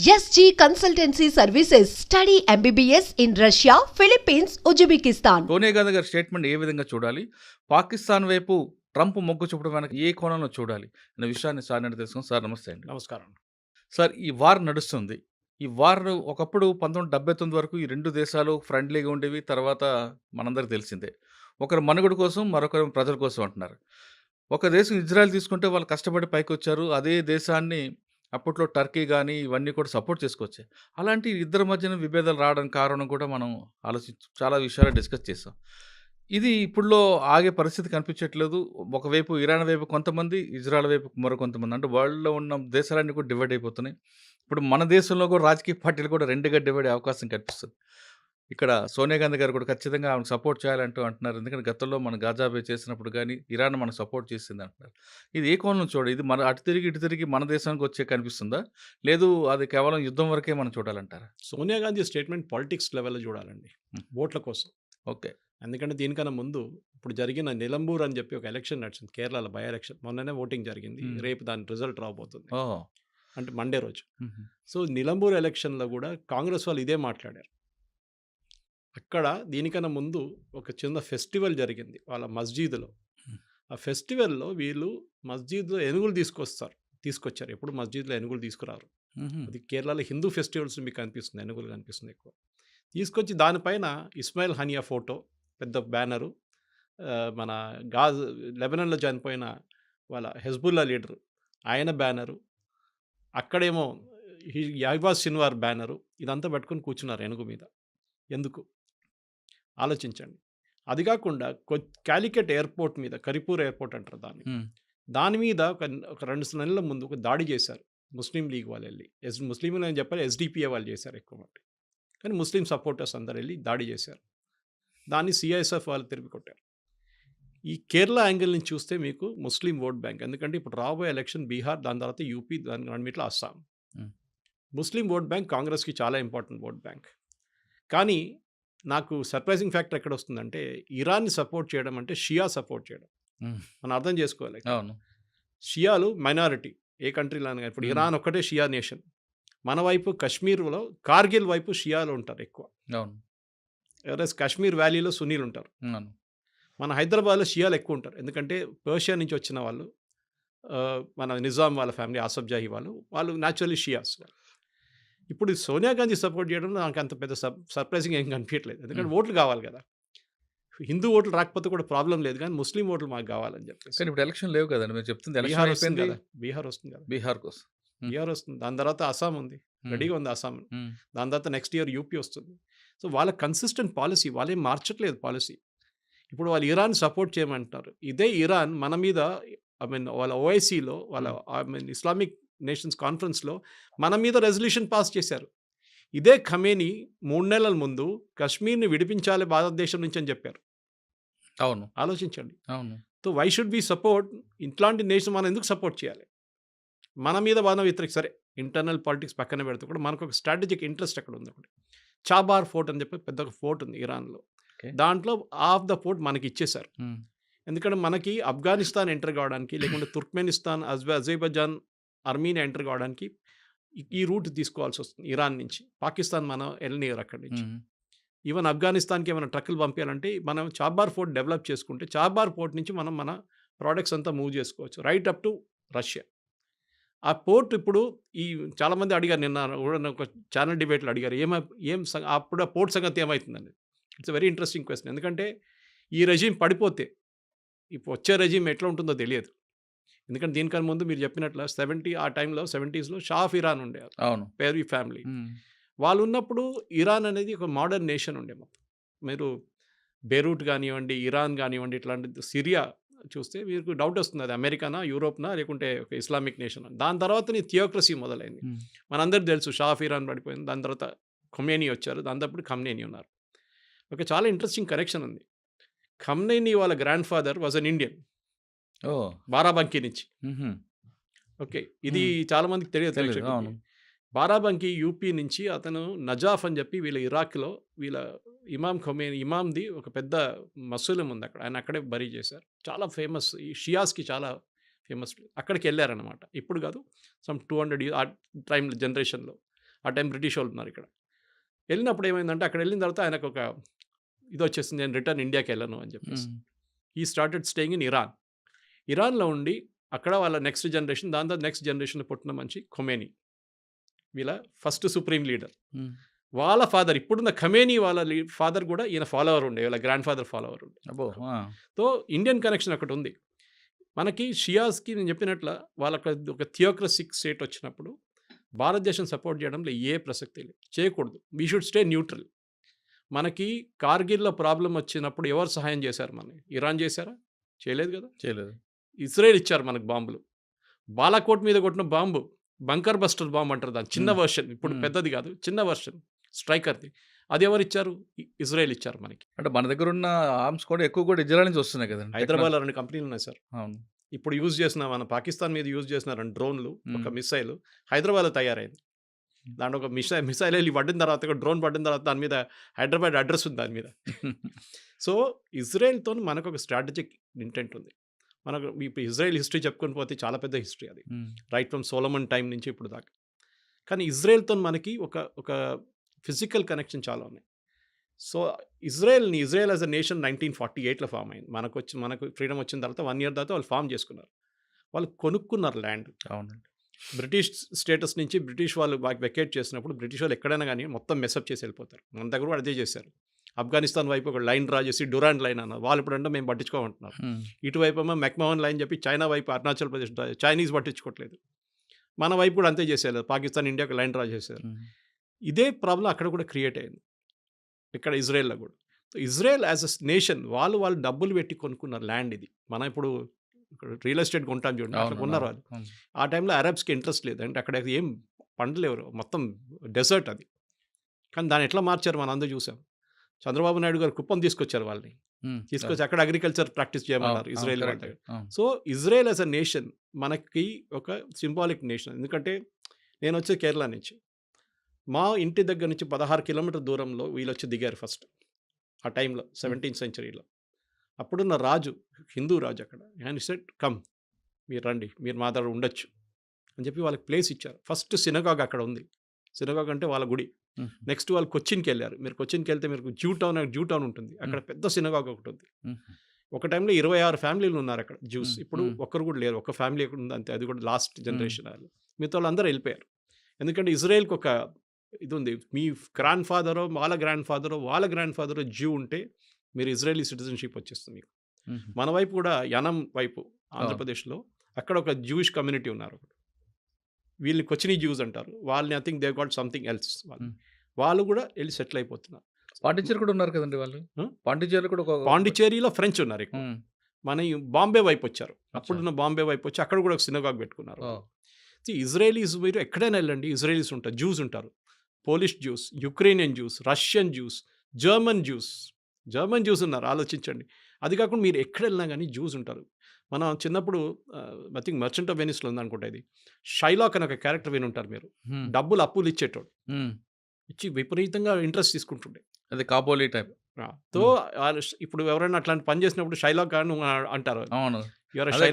SG Consultancy Services. Study MBBS in Russia, Philippines, Uzbekistan. Sonia Gandhi గారి statement ఏ విధంగా చూడాలి? పాకిస్తాన్ వైపు ట్రంప్ మొగ్గు చూపడం వెనక ఏ కోణంలో చూడాలి అనే విషయాన్ని సార్ నేను తెలుసుకున్నాను. సార్ నమస్తే అండి. నమస్కారం. సార్, ఈ వార్ నడుస్తుంది. ఈ వార్ ఒకప్పుడు 1979 వరకు ఈ రెండు దేశాలు ఫ్రెండ్లీగా ఉండేవి. తర్వాత మనందరికీ తెలిసిందే. ఒకరు మనుగడ కోసం, మరొకరు ప్రజల కోసం అంటున్నారు. ఒక దేశం ఇజ్రాయెల్ తీసుకుంటే వాళ్ళు కష్టపడి పైకొచ్చారు. అదే దేశాన్ని అప్పట్లో టర్కీ గానీ ఇవన్నీ కూడా సపోర్ట్ చేసుకొచ్చాయి. అలాంటి ఇద్దరి మధ్యన విభేదాలు రావడానికి కారణం కూడా మనం చాలా విషయాలు డిస్కస్ చేసాం. ఇది ఇప్పుడులో ఆగే పరిస్థితి కనిపించట్లేదు. ఒకవైపు ఇరాన్ వైపు కొంతమంది, ఇజ్రాయెల్ వైపు మరికొంతమంది. అంటే వరల్డ్‌లో ఉన్న దేశాలన్నీ కూడా డివైడ్ అయిపోతున్నాయి. ఇప్పుడు మన దేశంలో కూడా రాజకీయ పార్టీలు కూడా రెండుగా డివైడ్ అయ్యే అవకాశం కనిపిస్తుంది. ఇక్కడ సోనియా గాంధీ గారు కూడా ఖచ్చితంగా ఆమెకు సపోర్ట్ చేయాలంటూ అంటున్నారు. ఎందుకంటే గతంలో మన గాజాబే చేసినప్పుడు కానీ ఇరాన్ మనకు సపోర్ట్ చేసింది అంటున్నారు. ఇది ఏ కోణంలో చూడాలి? ఇది మన అటు తిరిగి మన దేశానికి వచ్చే కనిపిస్తుందా? లేదు అది కేవలం యుద్ధం వరకే మనం చూడాలంటారా? సోనియా గాంధీ స్టేట్మెంట్ పాలిటిక్స్ లెవెల్లో చూడాలండి, ఓట్ల కోసం. ఓకే. ఎందుకంటే దీనికన్నా ముందు ఇప్పుడు జరిగిన నిలంబూర్ అని చెప్పి ఒక ఎలక్షన్ నడిచింది, కేరళలో బై ఎలక్షన్. మొన్ననే ఓటింగ్ జరిగింది. రేపు దాని రిజల్ట్ రాబోతుంది, అంటే మండే రోజు. సో నిలంబూర్ ఎలక్షన్లో కూడా కాంగ్రెస్ వాళ్ళు ఇదే మాట్లాడారు. అక్కడ దీనికన్నా ముందు ఒక చిన్న ఫెస్టివల్ జరిగింది వాళ్ళ మస్జిద్లో. ఆ ఫెస్టివల్లో వీళ్ళు మస్జిద్లో ఏనుగులు తీసుకొచ్చారు. ఎప్పుడు మస్జిద్లో ఏనుగులు తీసుకురారు. అది కేరళలో హిందూ ఫెస్టివల్స్ మీకు కనిపిస్తుంది, ఏనుగులు కనిపిస్తుంది ఎక్కువ. తీసుకొచ్చి దానిపైన ఇస్మాయిల్ హనియా ఫోటో, పెద్ద బ్యానరు, మన లెబనాన్లో చనిపోయిన వాళ్ళ హెజ్బుల్లా లీడరు ఆయన బ్యానరు, అక్కడేమో యాగ్వాజ్ సిన్వార్ బ్యానరు, ఇదంతా పట్టుకొని కూర్చున్నారు ఏనుగు మీద. ఎందుకు ఆలోచించండి. అది కాకుండా కాలికట్ ఎయిర్పోర్ట్ మీద, కరిపూర్ ఎయిర్పోర్ట్ అంటారు దాని మీద ఒక 2 నెలల ముందు ఒక దాడి చేశారు ముస్లిం లీగ్ వాళ్ళు వెళ్ళి. ముస్లింలు అని చెప్పాలి, ఎస్డిపిఏ వాళ్ళు చేశారు ఎక్కువ మట్టి. కానీ ముస్లిం సపోర్టర్స్ అందరు వెళ్ళి దాడి చేశారు. దాన్ని సిఐఎస్ఎఫ్ వాళ్ళు తిరిగి కొట్టారు. ఈ కేరళ యాంగిల్ నుంచి చూస్తే మీకు ముస్లిం ఓట్ బ్యాంక్, ఎందుకంటే ఇప్పుడు రాబోయే ఎలక్షన్ బీహార్, దాని తర్వాత యూపీ, దాని రెండిట్లో అస్సాం. ముస్లిం ఓట్ బ్యాంక్ కాంగ్రెస్కి చాలా ఇంపార్టెంట్ ఓట్ బ్యాంక్. కానీ నాకు సర్ప్రైజింగ్ ఫ్యాక్టర్ ఎక్కడ వస్తుందంటే, ఇరాన్ని సపోర్ట్ చేయడం అంటే షియా సపోర్ట్ చేయడం. మనం అర్థం చేసుకోవాలి. షియాలు మైనారిటీ ఏ కంట్రీలో. ఇప్పుడు ఇరాన్ ఒక్కటే షియా నేషన్. మన వైపు కాశ్మీర్లో, కార్గిల్ వైపు షియాలు ఉంటారు ఎక్కువ. ఎవరైనా కాశ్మీర్ వ్యాలీలో సున్నీలు ఉంటారు. మన హైదరాబాద్లో షియాలు ఎక్కువ ఉంటారు, ఎందుకంటే పర్షియా నుంచి వచ్చిన వాళ్ళు, మన నిజాం వాళ్ళ ఫ్యామిలీ, ఆసఫ్ జాహీ వాళ్ళు న్యాచురల్లీ షియాస్. ఇప్పుడు సోనియా గాంధీ సపోర్ట్ చేయడం నాకు అంత పెద్ద సర్ప్రైజింగ్ ఏం కనిపించట్లేదు. ఎందుకంటే ఓట్లు కావాలి కదా. హిందూ ఓట్లు రాకపోతే కూడా ప్రాబ్లం లేదు, కానీ ముస్లిం ఓట్లు మాకు కావాలని చెప్పేసి. కానీ ఇప్పుడు ఎలక్షన్ లేవు కదండి, మీరు చెప్తుంది. బీహార్ వస్తుంది కదా, బీహార్ కోసం బీహార్ వస్తుంది. దాని తర్వాత అస్సాం ఉంది, రెడీగా ఉంది అస్సాం. దాని తర్వాత నెక్స్ట్ ఇయర్ యూపీ వస్తుంది. సో వాళ్ళ కన్సిస్టెంట్ పాలసీ, వాళ్ళేం మార్చట్లేదు పాలసీ. ఇప్పుడు వాళ్ళు ఇరాన్ సపోర్ట్ చేయమంటారు. ఇదే ఇరాన్ మన మీద, వాళ్ళ ఓఐసీలో, వాళ్ళ ఇస్లామిక్ నేషన్స్ కాన్ఫరెన్స్లో మన మీద రెజల్యూషన్ పాస్ చేశారు. ఇదే ఖమేనీ 3 నెలల ముందు కశ్మీర్ని విడిపించాలి భారతదేశం నుంచి అని చెప్పారు. అవును, ఆలోచించండి. అవును. So why should be support ఇట్లాంటి నేషన్? మనం ఎందుకు సపోర్ట్ చేయాలి? మన మీద బాగా వ్యతిరేక, సరే ఇంటర్నల్ పాలిటిక్స్ పక్కన పెడితే కూడా మనకు ఒక స్ట్రాటజిక్ ఇంట్రెస్ట్ అక్కడ ఉంది. ఒకటి చాబార్ ఫోర్ట్ అని చెప్పి పెద్ద ఒక ఫోర్ట్ ఉంది ఇరాన్లో. దాంట్లో హాఫ్ ద ఫోర్ట్ మనకి ఇచ్చేశారు. ఎందుకంటే మనకి ఆఫ్ఘనిస్తాన్ ఎంటర్ కావడానికి, లేకుంటే తుర్క్మెనిస్తాన్, అజర్బైజాన్, ఆర్మీనియా ఎంటర్ కావడానికి ఈ రూట్ తీసుకోవాల్సి వస్తుంది ఇరాన్ నుంచి. పాకిస్తాన్ మనం వెళ్ళనియరు అక్కడి నుంచి. ఈవెన్ ఆఫ్ఘనిస్తాన్కి ఏమైనా ట్రక్కులు పంపించాలంటే మనం చాబార్ ఫోర్ట్ డెవలప్ చేసుకుంటే, చాబార్ పోర్ట్ నుంచి మనం మన ప్రోడక్ట్స్ అంతా మూవ్ చేసుకోవచ్చు రైట్ అప్ టు రష్యా. ఆ పోర్ట్ ఇప్పుడు చాలామంది అడిగారు, నిన్న ఒక ఛానల్ డిబేట్లో అడిగారు, అప్పుడు ఆ పోర్ట్ సంగతి ఏమవుతుందని. It's very interesting question. ఎందుకంటే ఈ రెజీమ్ పడిపోతే ఇప్పుడు వచ్చే రెజీమ్ ఎట్లా ఉంటుందో తెలియదు. ఎందుకంటే దీనికన్నా ముందు మీరు చెప్పినట్లు ఆ టైంలో 70s షా ఆఫ్ ఇరాన్ ఉండేవారు. అవును, పేర్వీ ఫ్యామిలీ వాళ్ళు ఉన్నప్పుడు ఇరాన్ అనేది ఒక మోడర్న్ నేషన్ ఉండే. మొత్తం మీరు బెరూట్ కానివ్వండి, ఇరాన్ కానివ్వండి, ఇట్లాంటి సిరియా చూస్తే మీకు డౌట్ వస్తుంది, అది అమెరికానా, యూరోప్నా, లేకుంటే ఒక ఇస్లామిక్ నేషన్ అని. దాని తర్వాత థియోక్రసీ మొదలైంది. మనందరికీ తెలుసు షా ఆఫ్ ఇరాన్ పడిపోయింది. దాని తర్వాత ఖొమేనీ వచ్చారు, దాని తర్వాత ఖమ్నేనీ ఉన్నారు. ఒక చాలా ఇంట్రెస్టింగ్ కనెక్షన్ ఉంది. ఖమ్నేనీ వాళ్ళ grand father was an Indian, Barabanki నుంచి. ఓకే, ఇది చాలా మందికి తెలియదు. బారాబంకీ యూపీ నుంచి, అతను నజాఫ్ అని చెప్పి వీళ్ళ ఇరాక్లో వీళ్ళ ఇమామ్ది ఒక పెద్ద మసూలం ఉంది అక్కడ, ఆయన అక్కడే బరీ చేశారు. చాలా ఫేమస్, ఈ షియాస్కి చాలా ఫేమస్. అక్కడికి వెళ్ళారనమాట. ఇప్పుడు కాదు, సమ్ 200 ఆ టైం జనరేషన్లో. ఆ టైం బ్రిటిష్ వాళ్ళు ఉన్నారు ఇక్కడ. వెళ్ళినప్పుడు ఏమైందంటే అక్కడ వెళ్ళిన తర్వాత ఆయనకు ఒక ఇది వచ్చేసింది, నేను రిటర్న్ ఇండియాకి వెళ్ళను అని చెప్పేసి. ఈ స్టార్టెడ్ స్టేయింగ్ ఇన్ ఇరాన్. ఇరాన్లో ఉండి అక్కడ వాళ్ళ నెక్స్ట్ జనరేషన్, దాని తర్వాత నెక్స్ట్ జనరేషన్లో పుట్టిన మనిషి ఖొమేని, వీళ్ళ ఫస్ట్ సుప్రీం లీడర్. వాళ్ళ ఫాదర్ ఇప్పుడున్న ఖమేనీ వాళ్ళ ఫాదర్ కూడా ఈయన ఫాలోవర్ ఉండే, వీళ్ళ గ్రాండ్ ఫాదర్ ఫాలోవర్ ఉండే. సో ఇండియన్ కనెక్షన్ అక్కడ ఉంది. మనకి షియాస్కి నేను చెప్పినట్ల వాళ్ళకి ఒక థియోక్రసిక్ స్టేట్ వచ్చినప్పుడు భారతదేశం సపోర్ట్ చేయడంలో ఏ ప్రసక్తి లేదు, చేయకూడదు. We should stay neutral. మనకి కార్గిల్లో ప్రాబ్లం వచ్చినప్పుడు ఎవరు సహాయం చేశారు? మనకి ఇరాన్ చేశారా? చేయలేదు కదా. చేయలేదు. ఇజ్రాయెల్ ఇచ్చారు మనకు బాంబులు. బాలాకోట్ మీద కొట్టిన బాంబు బంకర్ బస్టర్ బాంబు అంటారు దాన్ని, చిన్న వర్షన్, ఇప్పుడు పెద్దది కాదు, చిన్న వర్షన్ స్ట్రైకర్ది. అది ఎవరు ఇచ్చారు? ఇజ్రాయెల్ ఇచ్చారు మనకి. అంటే మన దగ్గర ఉన్న ఆర్మ్స్ కూడా ఎక్కువ కూడా ఇజ్రాయెల్ నుంచి వస్తున్నాయి కదండి. హైదరాబాద్లో 2 కంపెనీలు ఉన్నాయి సార్. అవును. ఇప్పుడు యూజ్ చేసిన మన పాకిస్తాన్ మీద యూజ్ చేసిన 2 డ్రోన్లు, ఒక మిసైల్ హైదరాబాద్లో తయారైంది. దాంట్లో ఒక మిసైల్ వెళ్ళి పడిన తర్వాత, ఒక డ్రోన్ పడిన తర్వాత దాని మీద హైదరాబాద్ అడ్రస్ ఉంది దాని మీద. సో ఇజ్రాయెల్తో మనకు ఒక స్ట్రాటజిక్ ఇంటెంట్ ఉంది. మనకు ఇప్పుడు ఇజ్రాయెల్ హిస్టరీ చెప్పుకొని పోతే చాలా పెద్ద హిస్టరీ అది, రైట్ ఫ్రమ్ సోలమన్ టైం నుంచి ఇప్పుడు దాకా. కానీ ఇజ్రాయెల్తో మనకి ఒక ఫిజికల్ కనెక్షన్ చాలా ఉన్నాయి. So Israel as a nation 1948లో ఫామ్ అయింది. మనకు ఫ్రీడమ్ వచ్చిన తర్వాత 1 year తర్వాత వాళ్ళు ఫామ్ చేసుకున్నారు. వాళ్ళు కొనుక్కున్నారు ల్యాండ్. అవునండి. బ్రిటిష్ స్టేటస్ నుంచి బ్రిటిష్ వాళ్ళు వెకేట్ చేసినప్పుడు బ్రిటిష్ వాళ్ళు ఎక్కడైనా కానీ మొత్తం మెసప్ చేసి వెళ్ళిపోతారు. మన దగ్గర కూడా అదే చేశారు. ఆఫ్ఘనిస్తాన్ వైపు ఒక లైన్ డ్రా చేసి డురాండ్ లైన్ అన్నారు. వాళ్ళు ఇప్పుడు అంటే మేము పట్టించుకోమంటున్నారు. ఇటువైపు ఏమో మెక్మోహన్ లైన్ చెప్పి చైనా వైపు అరుణాచల్ ప్రదేశ్ చైనీస్ పట్టించుకోవట్లేదు. మన వైపు కూడా అంతే చేసేయాలి. పాకిస్తాన్ ఇండియాకి లైన్ డ్రా చేశారు. ఇదే ప్రాబ్లం అక్కడ కూడా క్రియేట్ అయింది, ఇక్కడ ఇజ్రాయెల్లో కూడా. ఇజ్రాయెల్ యాజ్ అ నేషన్ వాళ్ళు డబ్బులు పెట్టి కొనుక్కున్నారు ల్యాండ్. ఇది మనం ఇప్పుడు రియల్ ఎస్టేట్ కొంటాం చూడండి, అక్కడ కొన్నారు వాళ్ళు. ఆ టైంలో అరబ్స్కి ఇంట్రెస్ట్ లేదు, అంటే అక్కడ ఏం పంటలు ఎవరు, మొత్తం డెజర్ట్ అది. కానీ దాన్ని ఎట్లా మార్చారు మనం అందరూ చూసాం. చంద్రబాబు నాయుడు గారు కుప్పం తీసుకొచ్చారు వాళ్ళని, తీసుకొచ్చి అక్కడ అగ్రికల్చర్ ప్రాక్టీస్ చేయమన్నారు ఇజ్రాయెల్ వాళ్ళ దగ్గర. So Israel as a nation మనకి ఒక సింబాలిక్ నేషన్. ఎందుకంటే నేను వచ్చే కేరళ నుంచి, మా ఇంటి దగ్గర నుంచి 16 kilometers దూరంలో వీళ్ళు వచ్చి దిగారు ఫస్ట్ ఆ టైంలో, 17th century. అప్పుడున్న రాజు, హిందూ రాజు అక్కడ, ఆయన సెట్ కమ్, మీరు రండి, మీరు మా దగ్గర ఉండొచ్చు అని చెప్పి వాళ్ళకి ప్లేస్ ఇచ్చారు. ఫస్ట్ సినగాగ్ అక్కడ ఉంది. సినగాగ్ అంటే వాళ్ళ గుడి. నెక్స్ట్ వాళ్ళు కొచ్చిన్కి వెళ్ళారు. మీరు కొచ్చిన్కి వెళ్తే మీరు జూ టౌన్ ఉంటుంది, అక్కడ పెద్ద సినగాగ్ ఒకటి ఉంది. ఒక టైంలో 26 ఫ్యామిలీలు ఉన్నారు అక్కడ జ్యూస్. ఇప్పుడు ఒక్కరు కూడా లేరు, ఒక ఫ్యామిలీ ఎక్కడ ఉంది అంతే, అది కూడా లాస్ట్ జనరేషన్. వాళ్ళు మిగతా వాళ్ళందరూ వెళ్ళిపోయారు. ఎందుకంటే ఇజ్రాయెల్కి ఒక ఇది ఉంది, మీ గ్రాండ్ ఫాదరో వాళ్ళ గ్రాండ్ ఫాదరో జ్యూ ఉంటే మీరు ఇజ్రాయలీ సిటిజన్షిప్ వచ్చేస్తుంది మీకు. మన వైపు కూడా యనం వైపు ఆంధ్రప్రదేశ్లో అక్కడ ఒక జూయిష్ కమ్యూనిటీ ఉన్నారు. వీళ్ళని కొచ్చినీ జ్యూస్ అంటారు. వాళ్ళని I think they got something else. వాళ్ళు కూడా వెళ్ళి సెటిల్ అయిపోతున్నారు. పాండిచేరి కూడా ఉన్నారు కదండి వాళ్ళు. పాండిచేరిలో ఫ్రెంచ్ ఉన్నారు ఎక్కువ. మన బాంబే వైపు వచ్చారు. అప్పుడున్న బాంబే వైపు వచ్చి అక్కడ కూడా ఒక సినగాగ్ పెట్టుకున్నారు. ఇజ్రాయలీస్ మీరు ఎక్కడైనా వెళ్ళండి, ఇజ్రాయలీస్ ఉంటారు, జ్యూస్ ఉంటారు. Polish juice, Ukrainian juice, Russian juice, German juice ఉన్నారు. ఆలోచించండి. అది కాకుండా మీరు ఎక్కడ వెళ్ళినా కానీ జ్యూస్ ఉంటారు. మనం చిన్నప్పుడు ఐ థింక్ మర్చెంట్ ఆఫ్ వెనిస్లో ఉందనుకుంటా, ఇది షైలాక్ అని ఒక క్యారెక్టర్ విని ఉంటారు మీరు. డబ్బులు అప్పులు ఇచ్చేటోడు, ఇచ్చి విపరీతంగా ఇంట్రెస్ట్ తీసుకుంటుండే, అది కాబోలీ టైప్. సో ఇప్పుడు ఎవరైనా అట్లాంటి పని చేసినప్పుడు షైలాక్ అని అంటారు. అవును,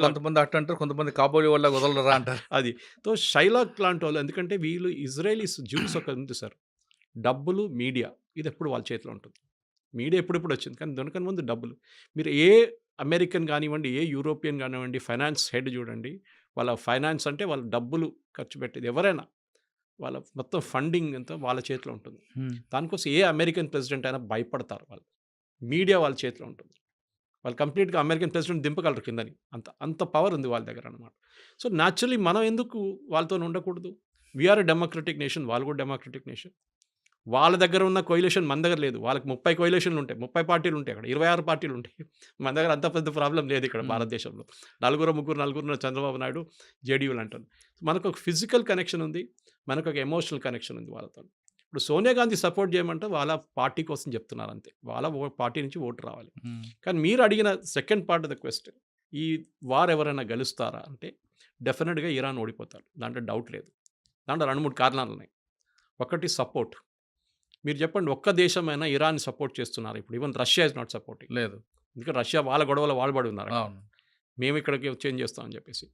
కొంతమంది అట్ట అంటారు, కొంతమంది కాబోలీ వల్ల వదలరా అంటారు. అది తో షైలాక్ లాంటి వాళ్ళు. ఎందుకంటే వీళ్ళు ఇజ్రాయలీస్ జ్యూస్ ఒక ఉంది సార్, డబ్బులు, మీడియా, ఇది ఎప్పుడు వాళ్ళ చేతిలో ఉంటుంది. మీడియా ఎప్పుడెప్పుడు వచ్చింది, కానీ దానికన్నా ముందు డబ్బులు. మీరు ఏ అమెరికన్ కానివ్వండి, ఏ యూరోపియన్ కానివ్వండి, ఫైనాన్స్ హెడ్ చూడండి, వాళ్ళ ఫైనాన్స్ అంటే వాళ్ళ డబ్బులు ఖర్చు పెట్టేది ఎవరైనా, వాళ్ళ మొత్తం ఫండింగ్ అంతా వాళ్ళ చేతిలో ఉంటుంది. దానికోసం ఏ అమెరికన్ ప్రెసిడెంట్ అయినా భయపడతారు. వాళ్ళు మీడియా వాళ్ళ చేతిలో ఉంటుంది. వాళ్ళు కంప్లీట్గా అమెరికన్ ప్రెసిడెంట్ దింపగలరు కిందని, అంత పవర్ ఉంది వాళ్ళ దగ్గర అనమాట. సో న్యాచురలీ మనం ఎందుకు వాళ్ళతో ఉండకూడదు? వీఆర్ ఎ డెమోక్రటిక్ నేషన్, వాళ్ళు కూడా డెమోక్రటిక్ నేషన్. వాళ్ళ దగ్గర ఉన్న కోయిలేషన్ మన దగ్గర లేదు. వాళ్ళకి 30 కోయిలేషన్లు ఉంటాయి, 30 పార్టీలు ఉంటాయి, అక్కడ 26 పార్టీలు ఉంటాయి. మన దగ్గర అంత పెద్ద ప్రాబ్లం లేదు ఇక్కడ భారతదేశంలో. 4 చంద్రబాబు నాయుడు జేడీయూలు అంటారు. మనకు ఒక ఫిజికల్ కనెక్షన్ ఉంది, మనకు ఒక ఎమోషనల్ కనెక్షన్ ఉంది వాళ్ళతో. ఇప్పుడు సోనియా గాంధీ సపోర్ట్ చేయమంటే వాళ్ళ పార్టీ కోసం చెప్తున్నారు అంతే, వాళ్ళ పార్టీ నుంచి ఓటు రావాలి. కానీ మీరు అడిగిన second part of the question, ఈ వార్ ఎవరైనా గెలుస్తారా అంటే డెఫినెట్గా ఇరాన్ ఓడిపోతారు, దాంట్లో డౌట్ లేదు. దాంట్లో 2-3 కారణాలు ఉన్నాయి. ఒకటి సపోర్ట్. మీరు చెప్పండి, ఒక్క దేశమైనా ఇరాన్ సపోర్ట్ చేస్తున్నారు ఇప్పుడు? Even Russia is not supporting. లేదు, ఎందుకంటే రష్యా వాళ్ళ గొడవలో వాళ్ళు పడి ఉన్నారు, మేము ఇక్కడికి చేంజ్ చేస్తామని చెప్పేసి.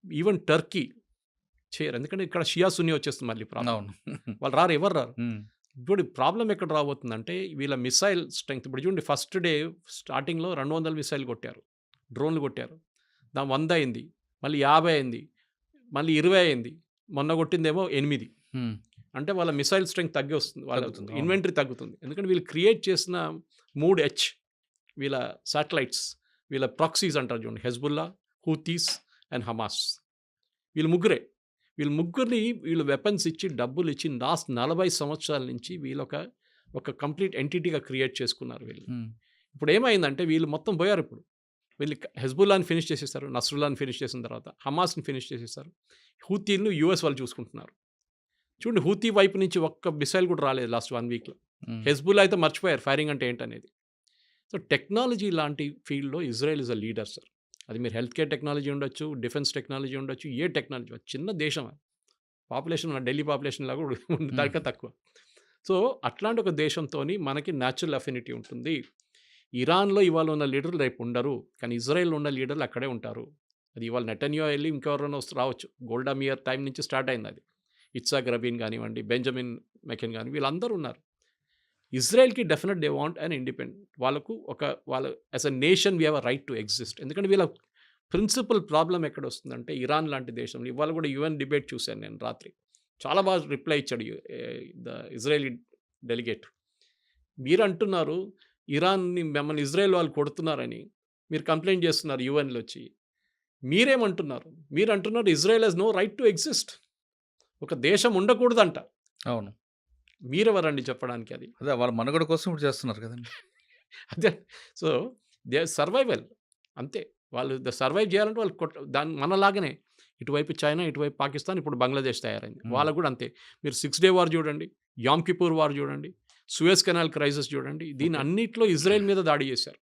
ఈవెన్ టర్కీ చేయరు. ఎందుకంటే ఇక్కడ షియా సున్నీ వచ్చేస్తుంది మళ్ళీ ప్రాబ్లం. అవును. వాళ్ళు రారు, ఎవరు రారు. హ్మ్. ఇప్పుడు ప్రాబ్లం ఎక్కడ రాబోతుందంటే వీళ్ళ మిసైల్ స్ట్రెంగ్త్ ఇప్పుడు చూడండి, ఫస్ట్ డే స్టార్టింగ్లో 200 మిసైల్ కొట్టారు, డ్రోన్లు కొట్టారు, దాని 100 అయింది, మళ్ళీ 50 అయింది, మళ్ళీ 20 అయింది, మొన్న కొట్టిందేమో 8. హ్మ్. అంటే వాళ్ళ మిసైల్ స్ట్రెంగ్త్ తగ్గి వస్తుంది, వాళ్ళ తగ్గుతుంది, అవును. ఇన్వెంటరీ తగ్గుతుంది. ఎందుకంటే వీళ్ళు క్రియేట్ చేసిన 3H వీళ్ళ శాటిలైట్స్, వీళ్ళ ప్రాక్సీస్ అంటారు చూడండి, హెజ్బుల్లా, హూతీస్ అండ్ హమాస్. వీళ్ళు ముగ్గురిని వీళ్ళు వెపన్స్ ఇచ్చి డబ్బులు ఇచ్చి లాస్ట్ 40 సంవత్సరాల నుంచి వీళ్ళు ఒక కంప్లీట్ ఎంటిటీగా క్రియేట్ చేసుకున్నారు వీళ్ళు. హ్మ్. ఇప్పుడు ఏమైందంటే వీళ్ళు మొత్తం పోయారు. ఇప్పుడు వీళ్ళు హెజ్బుల్లాని ఫినిష్ చేసేస్తారు, నస్రుల్లాని ఫినిష్ చేసిన తర్వాత హమాస్ని ఫినిష్ చేసేస్తారు, హూతీలను యూఎస్ వాళ్ళు చూసుకుంటున్నారు. చూడండి, హూతీ వైపు నుంచి ఒక్క మిసైల్ కూడా రాలేదు లాస్ట్ 1 వీక్లో. హ్మ్. హెజ్బుల్లా అయితే మర్చిపోయారు ఫైరింగ్ అంటే ఏంటనేది. సో టెక్నాలజీ లాంటి ఫీల్డ్లో Israel is a leader sir. అది మీరు హెల్త్ కేర్ టెక్నాలజీ ఉండొచ్చు, డిఫెన్స్ టెక్నాలజీ ఉండొచ్చు, ఏ టెక్నాలజీ, చిన్న దేశం, పాపులేషన్ మన ఢిల్లీ పాపులేషన్ లాగా దానికా తక్కువ. సో అట్లాంటి ఒక దేశంతో మనకి న్యాచురల్ అఫినిటీ ఉంటుంది. ఇరాన్లో ఇవాళ ఉన్న లీడర్లు రేపు ఉండరు, కానీ ఇజ్రాయెల్లో ఉన్న లీడర్లు అక్కడే ఉంటారు. అది ఇవాళ నెటన్యాహు వెళ్ళి ఇంకెవరైనా రావచ్చు, గోల్డా మియర్ టైం నుంచి స్టార్ట్ అయింది అది. ఇట్సాక్ రబీన్ కానివ్వండి, బెంజమిన్ మెకెన్ కానీ, వీళ్ళందరూ ఉన్నారు. ఇజ్రాయెల్కి definite they want and independent. వాళ్ళ as a nation we have a right to exist. ఎందుకంటే వీళ్ళ ప్రిన్సిపల్ ప్రాబ్లం ఎక్కడ వస్తుందంటే ఇరాన్ లాంటి దేశంలో, ఇవాళ కూడా యుఎన్ డిబేట్ చూశాను నేను రాత్రి, చాలా బాగా రిప్లై ఇచ్చాడు ద ఇజ్రాయలీ డెలిగేట్. మీరు అంటున్నారు ఇరాన్ని, మిమ్మల్ని ఇజ్రాయెల్ వాళ్ళు కొడుతున్నారని మీరు కంప్లైంట్ చేస్తున్నారు యుఎన్లో వచ్చి. మీరేమంటున్నారు? మీరు అంటున్నారు Israel has no right to exist, ఒక దేశం ఉండకూడదంట. అవును. మీరెవరండి చెప్పడానికి? అది అదే వాళ్ళ మనుగడ కోసం ఇప్పుడు చేస్తున్నారు కదండి. అదే. సో దే సర్వైవల్ అంతే. వాళ్ళు సర్వైవ్ చేయాలంటే వాళ్ళు దాన్ని మనలాగానే ఇటువైపు చైనా, ఇటువైపు పాకిస్తాన్, ఇప్పుడు బంగ్లాదేశ్ తయారైంది. వాళ్ళకు కూడా అంతే. మీరు 6 డే వార్ చూడండి, యామ్ కిపూర్ వార్ చూడండి, సూయజ్ కెనాల్ క్రైసిస్ చూడండి, దీని అన్నిట్లో ఇజ్రాయెల్ మీద దాడి చేశారు.